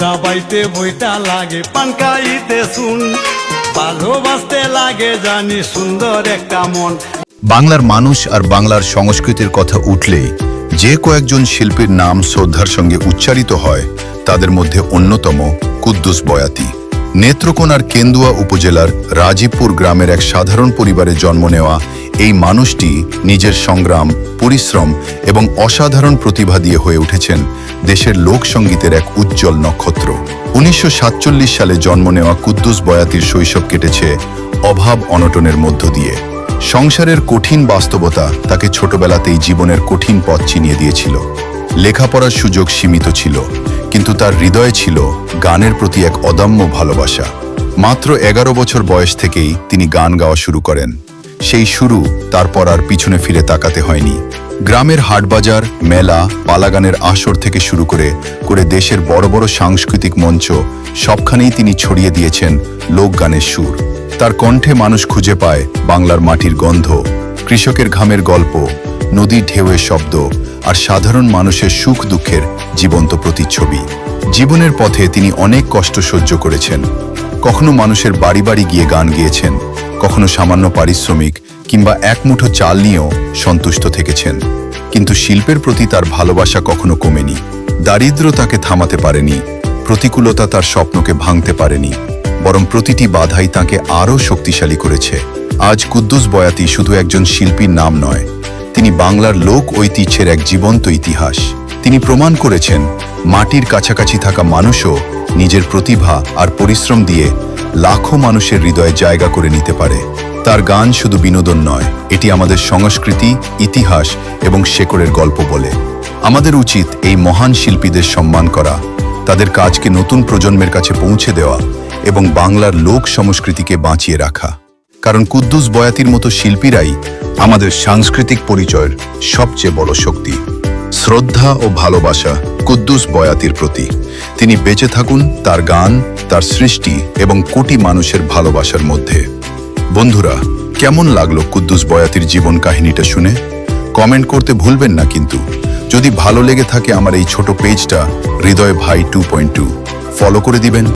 বাজা বাইতে বইটা লাগে পান খাইতে শুন, ভালোবাসতে লাগে জানি সুন্দর একটা মন। বাংলার মানুষ আর বাংলার সংস্কৃতির কথা উঠলেই যে কয়েকজন শিল্পীর নাম শ্রদ্ধার সঙ্গে উচ্চারিত হয় তাদের মধ্যে অন্যতম কুদ্দুস বয়াতি। নেত্রকোনার কেন্দুয়া উপজেলার রাজীবপুর গ্রামের এক সাধারণ পরিবারে জন্ম নেওয়া এই মানুষটি নিজের সংগ্রাম, পরিশ্রম এবং অসাধারণ প্রতিভা দিয়ে হয়ে উঠেছেন দেশের লোকসঙ্গীতের এক উজ্জ্বল নক্ষত্র। 1947 সালে জন্ম নেওয়া কুদ্দুস বয়াতির শৈশব কেটেছে অভাব অনটনের মধ্য দিয়ে। সংসারের কঠিন বাস্তবতা তাকে ছোটবেলাতেই জীবনের কঠিন পথ চিনিয়ে দিয়েছিল। লেখাপড়ার সুযোগ সীমিত ছিল, কিন্তু তার হৃদয়ে ছিল গানের প্রতি এক অদম্য ভালোবাসা। মাত্র 11 বছর বয়স থেকেই তিনি গান গাওয়া শুরু করেন। সেই শুরু তারপর আর পিছনে ফিরে তাকাতে হয়নি। গ্রামের হাটবাজার, মেলা, পালাগানের আসর থেকে শুরু করে দেশের বড় বড় সাংস্কৃতিক মঞ্চ সবখানেই তিনি ছড়িয়ে দিয়েছেন লোকগানের সুর। তার কণ্ঠে মানুষ খুঁজে পায় বাংলার মাটির গন্ধ, কৃষকের ঘামের গল্প, নদীর ঢেউয়ের শব্দ আর সাধারণ মানুষের সুখ দুঃখের জীবন্ত প্রতিচ্ছবি। জীবনের পথে তিনি অনেক কষ্ট সহ্য করেছেন। কখনো মানুষের বাড়ি বাড়ি গিয়ে গান গেয়েছেন, কখনো সামান্য পারিশ্রমিক কিংবা এক মুঠো চাল নিয়েও সন্তুষ্ট থেকেছেন। কিন্তু শিল্পের প্রতি তার ভালোবাসা কখনো কমেনি। দারিদ্র্য তাকে থামাতে পারেনি, প্রতিকূলতা তার স্বপ্নকে ভাঙতে পারেনি, বরং প্রতিটি বাধাই তাকে আরও শক্তিশালী করেছে। আজ কুদ্দুস বয়াতি শুধু একজন শিল্পীর নাম নয়, তিনি বাংলার লোক ঐতিহ্যের এক জীবন্ত ইতিহাস। তিনি প্রমাণ করেছেন মাটির কাছাকাছি থাকা মানুষও নিজের প্রতিভা আর পরিশ্রম দিয়ে লাখো মানুষের হৃদয়ে জায়গা করে নিতে পারে। তার গান শুধু বিনোদন নয়, এটি আমাদের সংস্কৃতি, ইতিহাস এবং শেকড়ের গল্প বলে। আমাদের উচিত এই মহান শিল্পীদের সম্মান করা, তাদের কাজকে নতুন প্রজন্মের কাছে পৌঁছে দেওয়া এবং বাংলার লোক সংস্কৃতিকে বাঁচিয়ে রাখা। কারণ কুদ্দুস বয়াতির মতো শিল্পীরাই আমাদের সাংস্কৃতিক পরিচয়ের সবচেয়ে বড় শক্তি। শ্রদ্ধা ও ভালোবাসা কুদ্দুস বয়াতির প্রতি। তিনি বেঁচে থাকুন তার গান, তার সৃষ্টি এবং কোটি মানুষের ভালোবাসার মধ্যে। বন্ধুরা, কেমন লাগলো কুদ্দুস বয়াতির জীবন কাহিনীটা শুনে? কমেন্ট করতে ভুলবেন না কিন্তু। যদি ভালো লেগে থাকে আমার এই ছোট পেজটা হৃদয় ভাই 2.2 ফলো করে দিবেন।